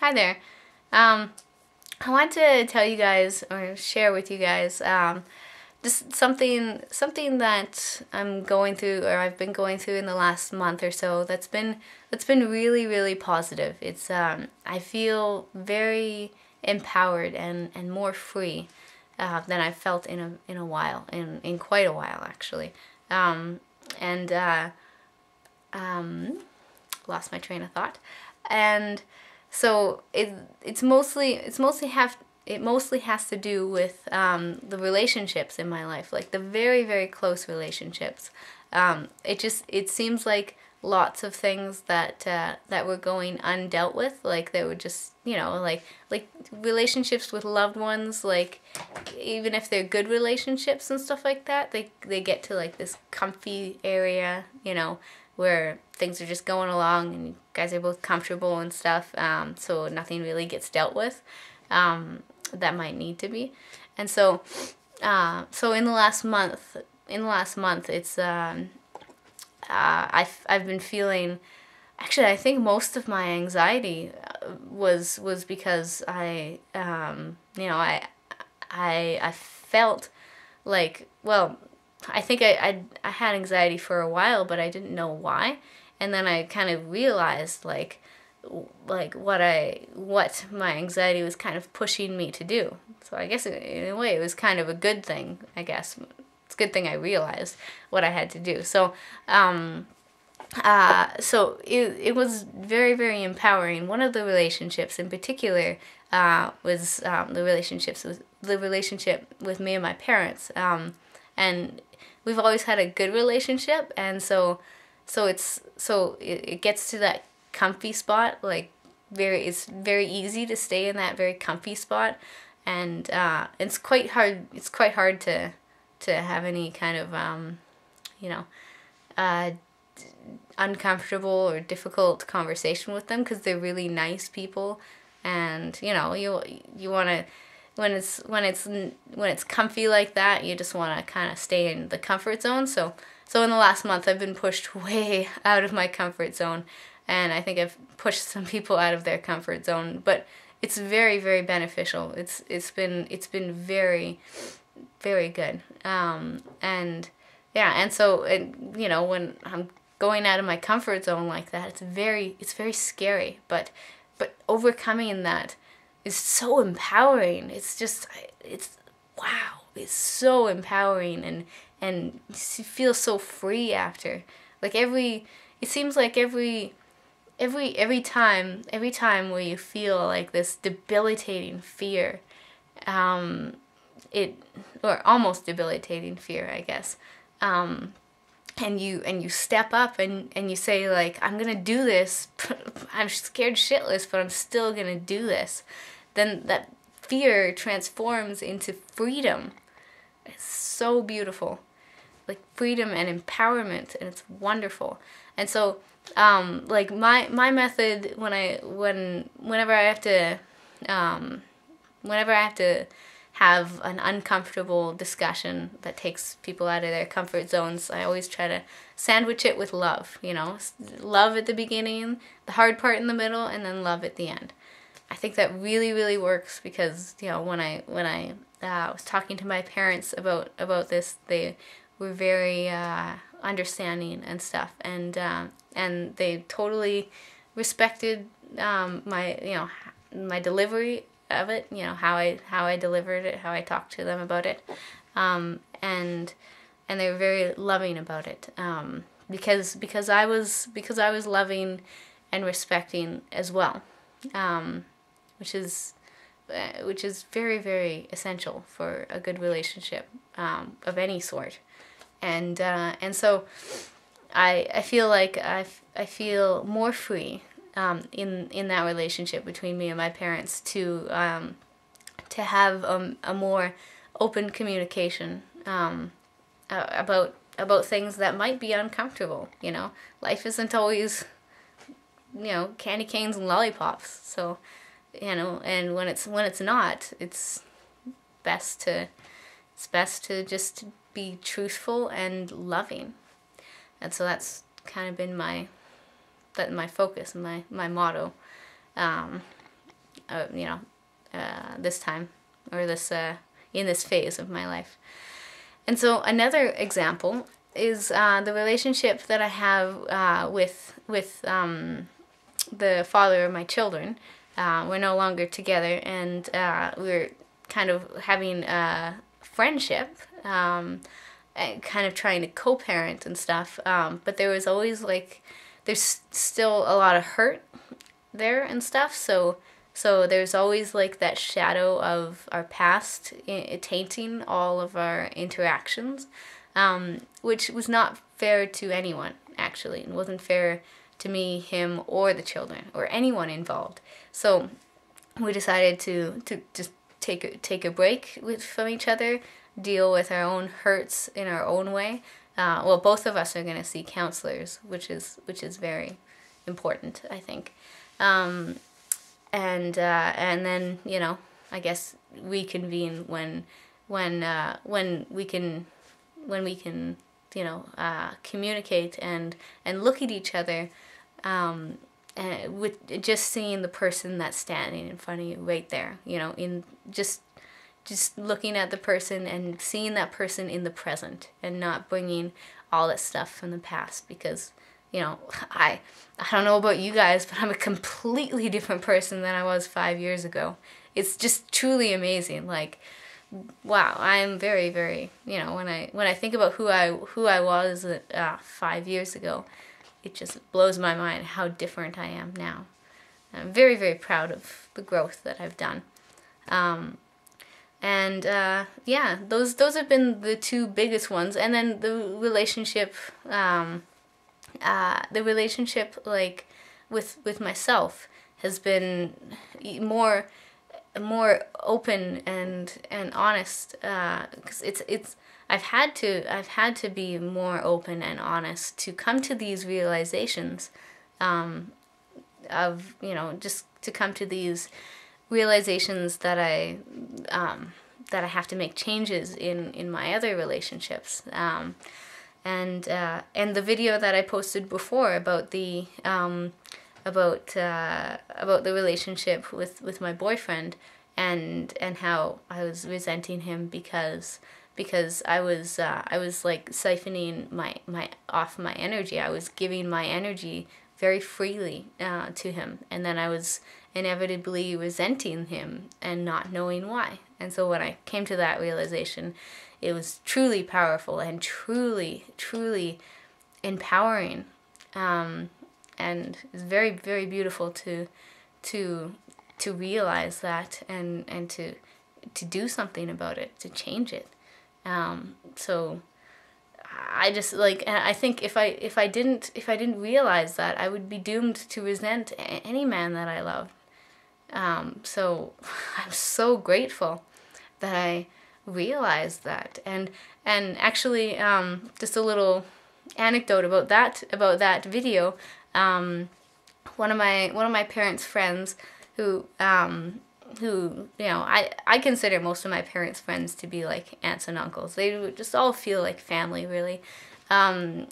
Hi there. I want to tell you guys or share with you guys just something that I'm going through or I've been going through in the last month or so that's been really positive. It's I feel very empowered and more free than I've felt in a while, in quite a while actually. And Lost my train of thought. And so it mostly has to do with the relationships in my life, like the very close relationships. It seems like lots of things that were going undealt with, like they were just, like relationships with loved ones, like even if they're good relationships and stuff like that, they get to like this comfy area, where things are just going along and you guys are both comfortable and stuff, so nothing really gets dealt with that might need to be. And so in the last month, it's I've been feeling, actually I think most of my anxiety was because I felt like, well, I think I had anxiety for a while, but I didn't know why. And then I kind of realized like what my anxiety was kind of pushing me to do. So I guess in a way it was kind of a good thing, I guess. It's a good thing I realized what I had to do. So so it was very empowering. One of the relationships in particular was the relationship with me and my parents. And we've always had a good relationship, and so it gets to that comfy spot, like it's very easy to stay in that very comfy spot, and it's quite hard to have any kind of uncomfortable or difficult conversation with them, because they're really nice people, and you want to, when it's comfy like that, you just want to kind of stay in the comfort zone. So in the last month I've been pushed way out of my comfort zone, and I think I've pushed some people out of their comfort zone, but it's very beneficial. It's been very good. And yeah, and so when I'm going out of my comfort zone like that, it's very scary, but overcoming that is so empowering. It's wow, it's so empowering, and you feel so free after. Like it seems like every time where you feel like this debilitating fear, or almost debilitating fear, I guess, and you step up and you say like, I'm gonna do this. I'm scared shitless, but I'm still gonna do this. Then that fear transforms into freedom. It's so beautiful, like freedom and empowerment, and it's wonderful. And so like my method whenever I have to have an uncomfortable discussion that takes people out of their comfort zones, I always try to sandwich it with love. Love at the beginning, the hard part in the middle, and then love at the end. I think that really works, because when I was talking to my parents about this, they were very understanding and stuff, and they totally respected my delivery of it, how I delivered it, how I talked to them about it, and they were very loving about it, because I was loving and respecting as well, which is very essential for a good relationship of any sort, and so I feel like I feel more free in that relationship between me and my parents to have a more open communication about things that might be uncomfortable. Life isn't always candy canes and lollipops. So and when it's not, it's best to just be truthful and loving. And so that's kind of been my focus, my motto. this time, or this in this phase of my life. And so another example is the relationship that I have with the father of my children. We're no longer together, and we're kind of having a friendship, and kind of trying to co-parent and stuff. But there was always there's still a lot of hurt there and stuff. So there's always that shadow of our past tainting all of our interactions, which was not fair to anyone, actually. It wasn't fair to me, him, or the children, or anyone involved. So we decided to just take a break from each other, deal with our own hurts in our own way. Well, both of us are going to see counselors, which is very important, I think. And then I guess reconvene when we can communicate and look at each other, and with just seeing the person that's standing in front of you right there, in just looking at the person and seeing that person in the present, and not bringing all that stuff from the past, because I don't know about you guys, but I'm a completely different person than I was 5 years ago. It's just truly amazing. Wow, I'm very, very, when I think about who I was 5 years ago, it just blows my mind how different I am now. I'm very, very proud of the growth that I've done. Those have been the two biggest ones. And then the relationship, with myself has been more open and honest, because I've had to be more open and honest to come to these realizations, of just to come to these realizations that I have to make changes in my other relationships. And the video that I posted before about the relationship with my boyfriend, and how I was resenting him because I was siphoning my energy. I was giving my energy very freely to him, and then I was inevitably resenting him and not knowing why. And so when I came to that realization, it was truly powerful and truly, truly empowering, and it's very, very beautiful to realize that, and to do something about it, to change it. So I just I think if I didn't realize that, I would be doomed to resent any man that I loved. So I'm so grateful that I realized that. And actually, just a little anecdote about that video. One of my parents' friends, who I consider most of my parents' friends to be like aunts and uncles. They would just all feel like family, really. They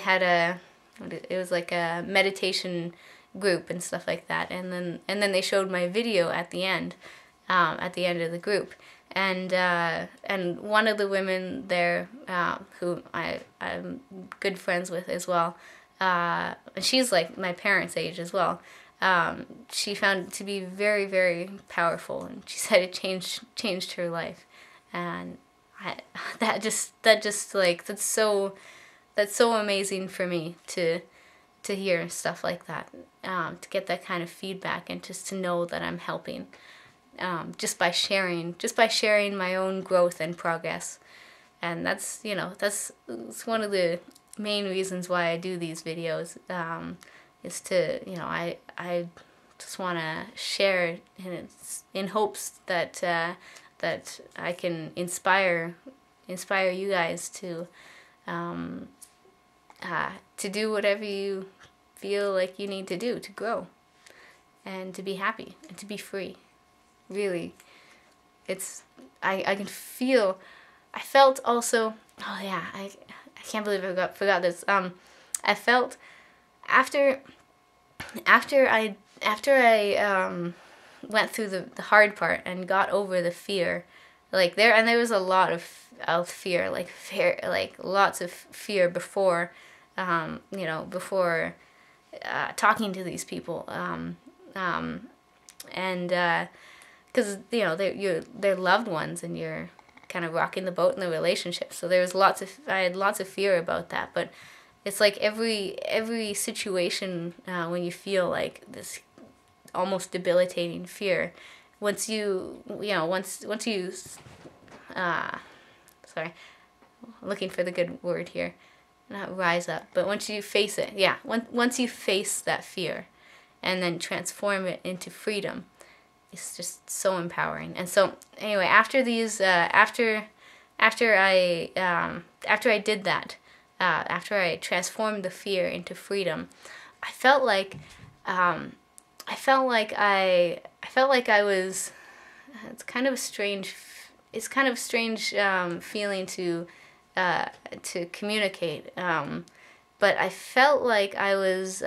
had it was like a meditation group and stuff like that, and then they showed my video at the end of the group, and one of the women there, who I'm good friends with as well, and she's like my parents' age as well. She found it to be very, very powerful, and she said it changed her life, and that's so amazing for me to hear stuff like that, to get that kind of feedback, and just to know that I'm helping, just by sharing my own growth and progress. And that's one of the main reasons why I do these videos, is to, I just want to share in hopes that I can inspire you guys to do whatever you feel like you need to do to grow, and to be happy, and to be free. Really, I can feel. I felt also. Oh yeah, I can't believe I forgot this. I felt after after I went through the hard part and got over the fear, like there was a lot of fear, like lots of fear before, before talking to these people, and because they're loved ones, and you're kind of rocking the boat in the relationship. So I had lots of fear about that, but it's like every situation when you feel like this almost debilitating fear, once you sorry, looking for the good word here, not rise up, but once you face it, once you face that fear and then transform it into freedom, it's just so empowering. And so anyway, after these after I did that, after I transformed the fear into freedom, I felt like I felt like I was. It's kind of a strange. It's kind of a strange feeling to communicate. But I felt like I was.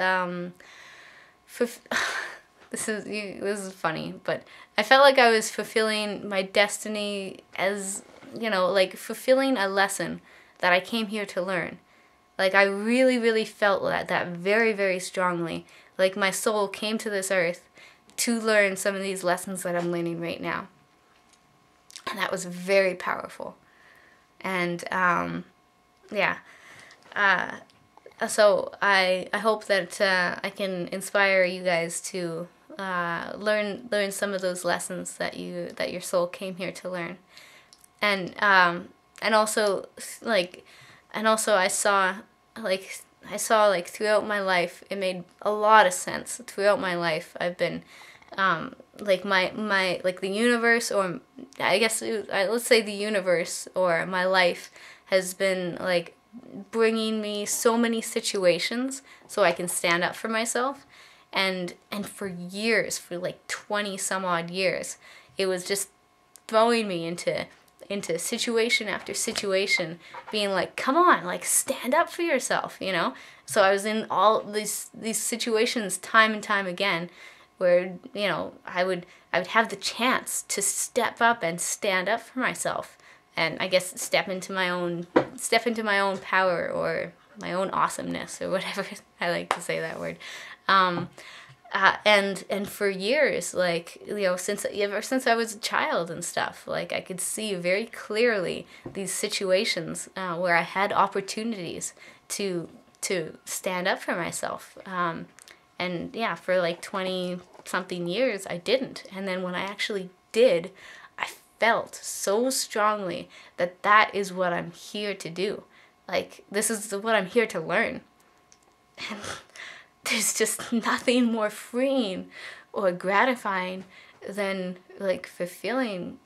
This is funny, but I felt like I was fulfilling my destiny as, like fulfilling a lesson that I came here to learn. Like I really, really felt that very, very strongly. Like my soul came to this earth to learn some of these lessons that I'm learning right now. And that was very powerful. And so I hope that I can inspire you guys to learn some of those lessons that your soul came here to learn. And also I saw like throughout my life, it made a lot of sense. Throughout my life, I've been like my like the universe, or I guess let's say the universe or my life has been like bringing me so many situations so I can stand up for myself. And for years, for like 20 some odd years, it was just throwing me into situation after situation, being like, come on, like stand up for yourself, So I was in all these situations time and time again where, I would have the chance to step up and stand up for myself, and I guess step into my own power, or my own awesomeness, or whatever. I like to say that word. And for years, like, ever since I was a child and stuff, like I could see very clearly these situations where I had opportunities to stand up for myself. And yeah, for like 20 something years, I didn't. And then when I actually did, I felt so strongly that is what I'm here to do. Like, this is what I'm here to learn. And there's just nothing more freeing or gratifying than like fulfilling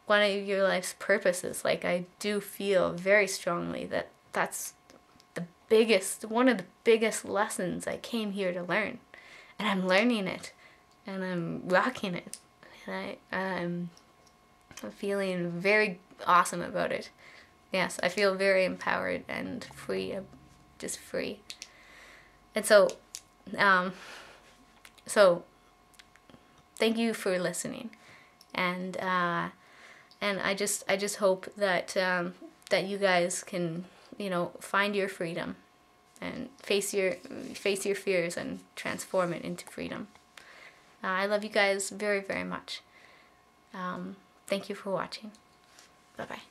one of your life's purposes. Like, I do feel very strongly that that's one of the biggest lessons I came here to learn, and I'm learning it, and I'm rocking it, and I'm feeling very awesome about it. Yes, I feel very empowered and free, just free. And so thank you for listening, and I just hope that you guys can, find your freedom and face your fears and transform it into freedom. I love you guys very, very much. Thank you for watching. Bye-bye.